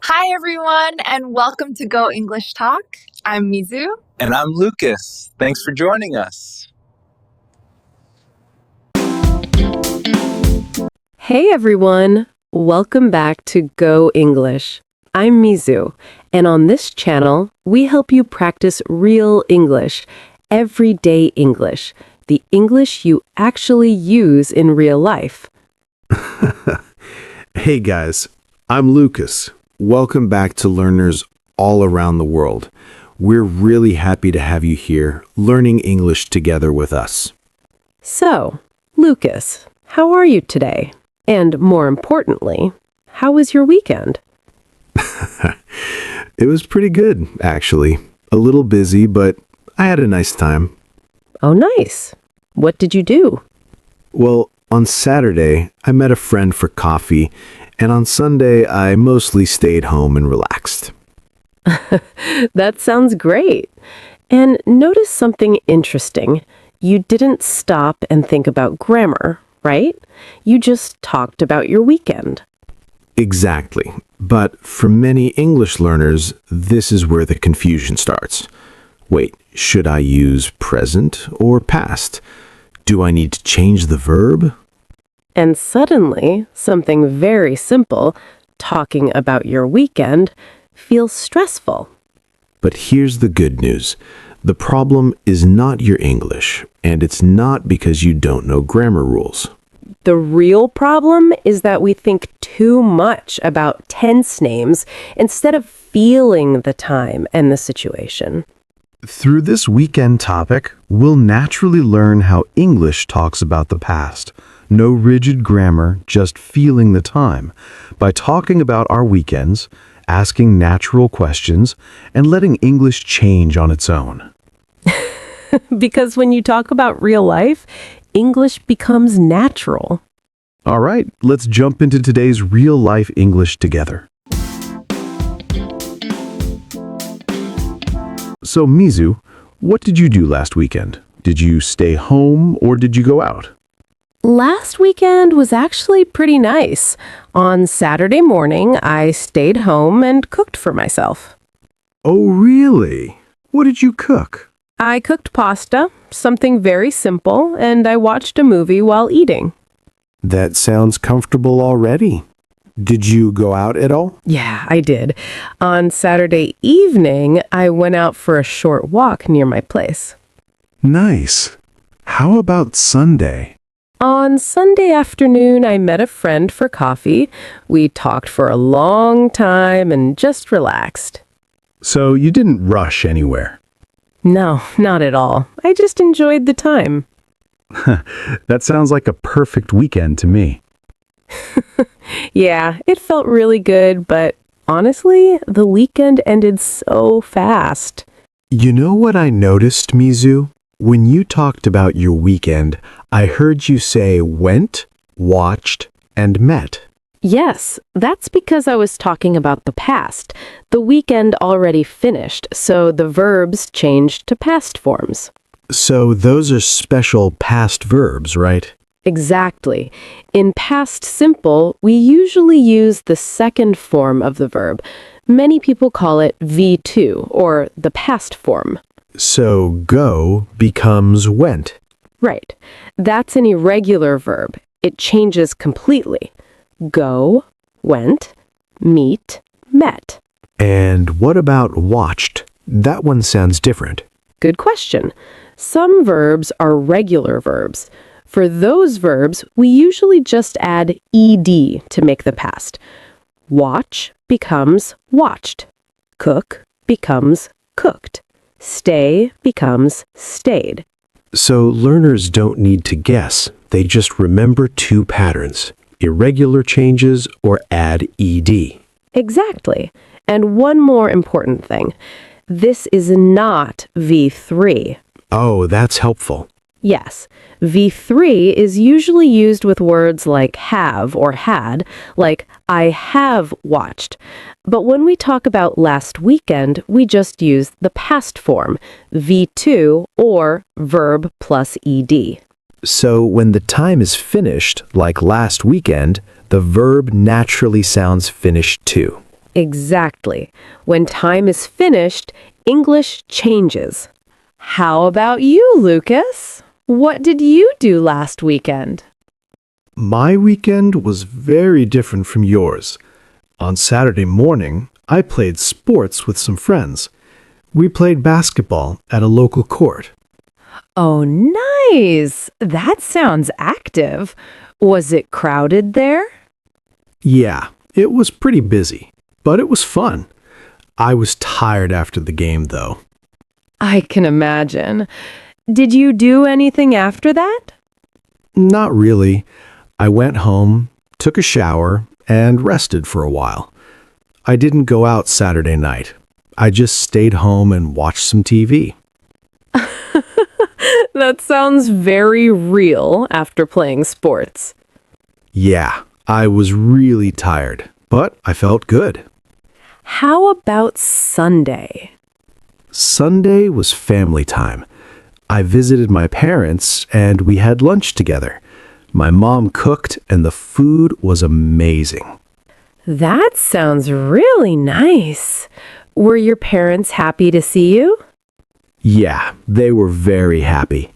Hi, everyone, and welcome to Go English Talk. I'm Mizu. And I'm Lucas. Thanks for joining us. Hey everyone! Welcome back to Go English. I'm Mizu, and on this channel, we help you practice real English, everyday English, the English you actually use in real life. Hey guys, I'm Lucas. Welcome back to learners all around the world. We're really happy to have you here learning English together with us. So, Lucas, how are you today? And more importantly, how was your weekend? It was pretty good, actually. A little busy, but I had a nice time. Oh, nice. What did you do? Well, on Saturday, I met a friend for coffee, and on Sunday, I mostly stayed home and relaxed. That sounds great. And notice something interesting. You didn't stop and think about grammar, right? You just talked about your weekend. Exactly. But for many English learners, this is where the confusion starts. Wait, should I use present or past? Do I need to change the verb? And suddenly, something very simple, talking about your weekend, feels stressful. But here's the good news. The problem is not your English, and it's not because you don't know grammar rules. The real problem is that we think too much about tense names instead of feeling the time and the situation. Through this weekend topic, we'll naturally learn how English talks about the past. No rigid grammar, just feeling the time. By talking about our weekends, asking natural questions, and letting English change on its own. Because when you talk about real life, English becomes natural. All right, let's jump into today's real-life English together. So, Mizu, what did you do last weekend? Did you stay home or did you go out? Last weekend was actually pretty nice. On Saturday morning, I stayed home and cooked for myself. Oh, really? What did you cook? I cooked pasta, something very simple, and I watched a movie while eating. That sounds comfortable already. Did you go out at all? Yeah, I did. On Saturday evening, I went out for a short walk near my place. Nice. How about Sunday? On Sunday afternoon, I met a friend for coffee. We talked for a long time and just relaxed. So you didn't rush anywhere? No, not at all. I just enjoyed the time. That sounds like a perfect weekend to me. Yeah, it felt really good, but honestly, the weekend ended so fast. You know what I noticed, Mizu? When you talked about your weekend, I heard you say went, watched, and met. Yes, that's because I was talking about the past. The weekend already finished, so the verbs changed to past forms. So those are special past verbs, right? Exactly. In past simple, we usually use the second form of the verb. Many people call it V2, or the past form. So go becomes went. Right. That's an irregular verb. It changes completely. Go, went, meet, met. And what about watched? That one sounds different. Good question. Some verbs are regular verbs. For those verbs, we usually just add ed to make the past. Watch becomes watched. Cook becomes cooked. Stay becomes stayed. So learners don't need to guess. They just remember two patterns, irregular changes or add ed. Exactly. And one more important thing. This is not V3. Oh, that's helpful. Yes, V3 is usually used with words like have or had, like I have watched. But when we talk about last weekend, we just use the past form, V2 or verb plus ed. So when the time is finished, like last weekend, the verb naturally sounds finished too. Exactly. When time is finished, English changes. How about you, Lucas? What did you do last weekend? My weekend was very different from yours. On Saturday morning, I played sports with some friends. We played basketball at a local court. Oh, nice! That sounds active. Was it crowded there? Yeah, it was pretty busy, but it was fun. I was tired after the game, though. I can imagine. Did you do anything after that? Not really. I went home, took a shower, and rested for a while. I didn't go out Saturday night. I just stayed home and watched some TV. That sounds very real after playing sports. Yeah, I was really tired, but I felt good. How about Sunday? Sunday was family time. I visited my parents and we had lunch together. My mom cooked and the food was amazing. That sounds really nice. Were your parents happy to see you? Yeah, they were very happy.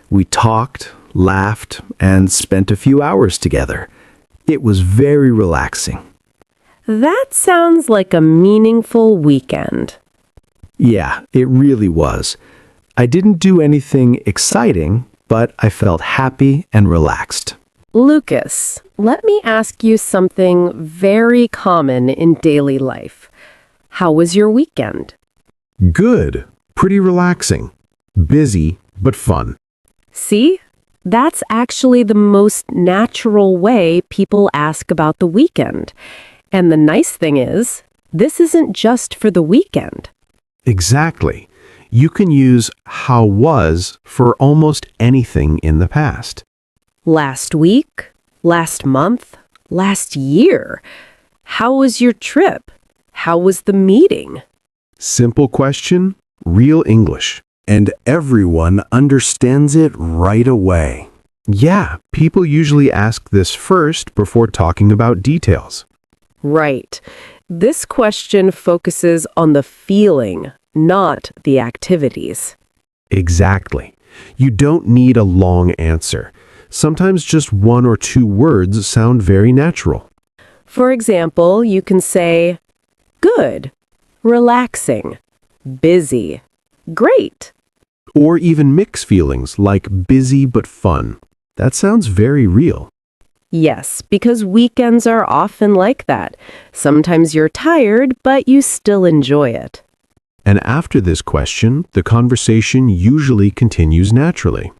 We talked, laughed, and spent a few hours together. It was very relaxing. That sounds like a meaningful weekend. Yeah, it really was. I didn't do anything exciting, but I felt happy and relaxed. Lucas, let me ask you something very common in daily life. How was your weekend? Good. Pretty relaxing. Busy, but fun. See? That's actually the most natural way people ask about the weekend. And the nice thing is, this isn't just for the weekend. Exactly. You can use how was for almost anything in the past. Last week, last month, last year. How was your trip? How was the meeting? Simple question, real English. And everyone understands it right away. Yeah, people usually ask this first before talking about details. Right. This question focuses on the feeling, not the activities. Exactly. You don't need a long answer. Sometimes just one or two words sound very natural. For example, you can say, good, relaxing, busy, great. Or even mix feelings like busy but fun. That sounds very real. Yes, because weekends are often like that. Sometimes you're tired, but you still enjoy it. And after this question, the conversation usually continues naturally.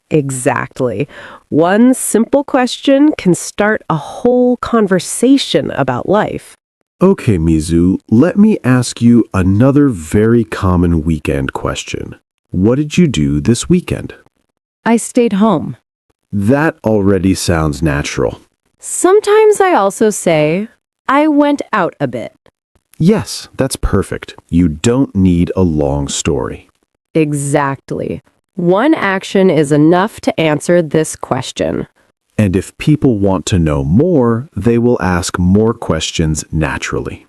Exactly. One simple question can start a whole conversation about life. Okay, Mizu, let me ask you another very common weekend question. What did you do this weekend? I stayed home. That already sounds natural. Sometimes I also say, I went out a bit. Yes, that's perfect. You don't need a long story. Exactly. One action is enough to answer this question. And if people want to know more, they will ask more questions naturally.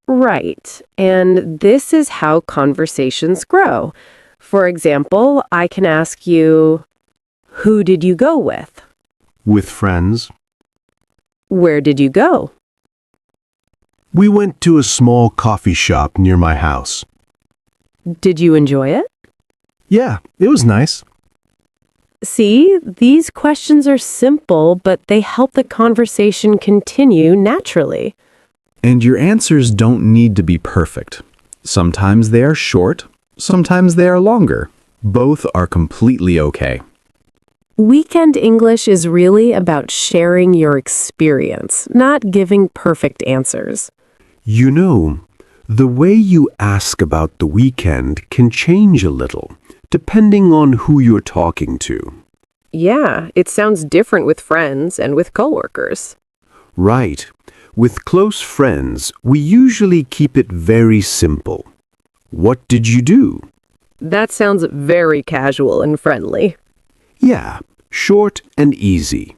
Right. And this is how conversations grow. For example, I can ask you, who did you go with? With friends, Where did you go? we went to a small coffee shop near my house. Did you enjoy it? Yeah, it was nice. See, these questions are simple, but they help the conversation continue naturally. And your answers don't need to be perfect. Sometimes they are short, sometimes they are longer. Both are completely okay. Weekend English is really about sharing your experience, not giving perfect answers. You know, the way you ask about the weekend can change a little, depending on who you're talking to. Yeah, it sounds different with friends and with coworkers. Right. With close friends, we usually keep it very simple. What did you do? That sounds very casual and friendly. Yeah, short and easy.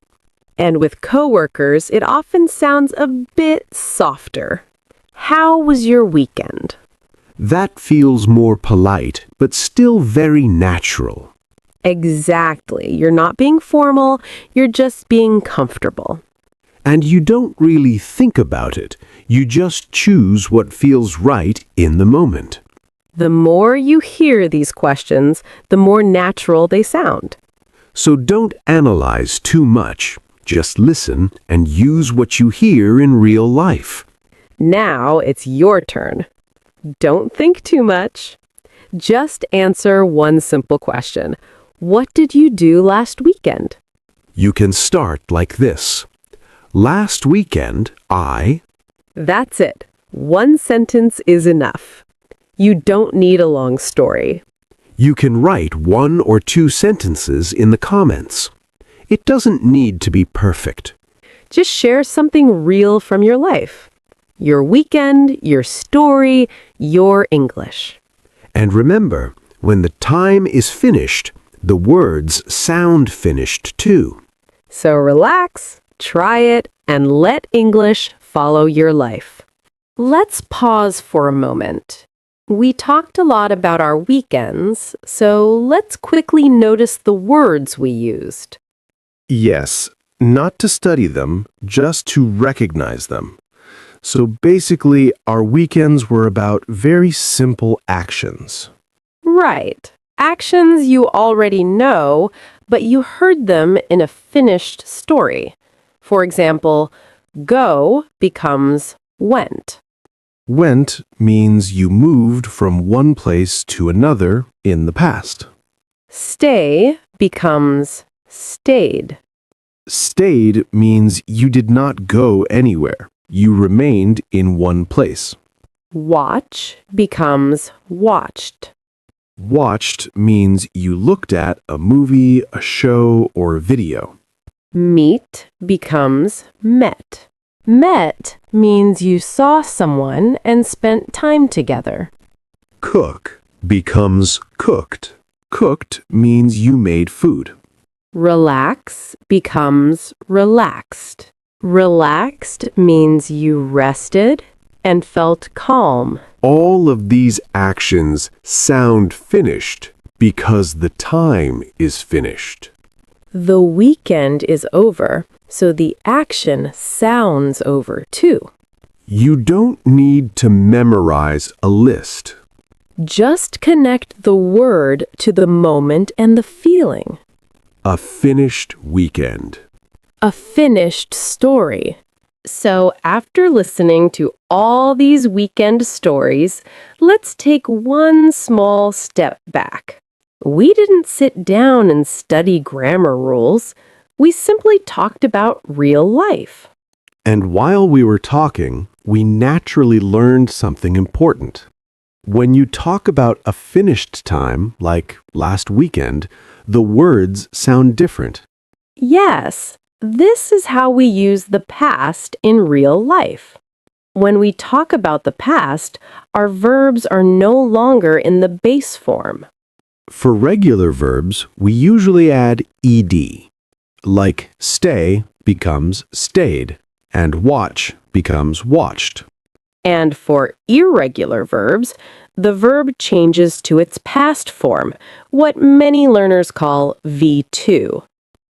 And with coworkers, it often sounds a bit softer. How was your weekend? That feels more polite, but still very natural. Exactly. You're not being formal, you're just being comfortable. And you don't really think about it. You just choose what feels right in the moment. The more you hear these questions, the more natural they sound. So don't analyze too much. Just listen and use what you hear in real life. Now it's your turn. Don't think too much. Just answer one simple question. What did you do last weekend? You can start like this. Last weekend, I... That's it. One sentence is enough. You don't need a long story. You can write 1 or 2 sentences in the comments. It doesn't need to be perfect. Just share something real from your life. Your weekend, your story, your English. And remember, when the time is finished, the words sound finished too. So relax, try it, and let English follow your life. Let's pause for a moment. We talked a lot about our weekends, so let's quickly notice the words we used. Yes, not to study them, just to recognize them. So basically, our weekends were about very simple actions. Right. Actions you already know, but you heard them in a finished story. For example, go becomes went. Went means you moved from one place to another in the past. Stay becomes stayed. Stayed means you did not go anywhere. You remained in one place. Watch becomes watched. Watched means you looked at a movie, a show, or a video. Meet becomes met. Met means you saw someone and spent time together. Cook becomes cooked. Cooked means you made food. Relax becomes relaxed. Relaxed means you rested and felt calm. All of these actions sound finished because the time is finished. The weekend is over, so the action sounds over too. You don't need to memorize a list. Just connect the word to the moment and the feeling. A finished weekend. A finished story. So after listening to all these weekend stories, let's take one small step back. We didn't sit down and study grammar rules. We simply talked about real life. And while we were talking, we naturally learned something important. When you talk about a finished time, like last weekend, the words sound different. Yes, this is how we use the past in real life. When we talk about the past, our verbs are no longer in the base form. For regular verbs, we usually add ed. Like stay becomes stayed, and watch becomes watched. And for irregular verbs, the verb changes to its past form, what many learners call V2.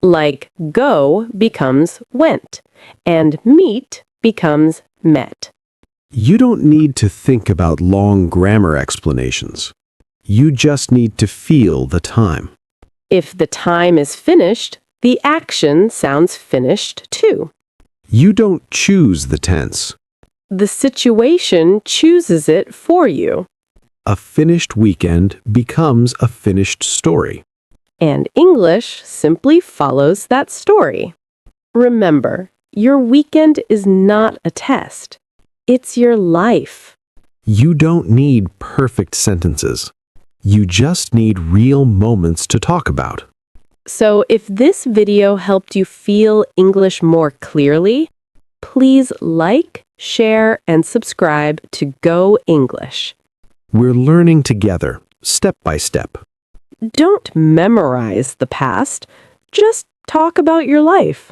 Like go becomes went, and meet becomes met. You don't need to think about long grammar explanations. You just need to feel the time. If the time is finished, the action sounds finished too. You don't choose the tense. The situation chooses it for you. A finished weekend becomes a finished story. And English simply follows that story. Remember, your weekend is not a test. It's your life. You don't need perfect sentences. You just need real moments to talk about. So if this video helped you feel English more clearly, please like, share, and subscribe to Go English. We're learning together, step by step. Don't memorize the past. Just talk about your life.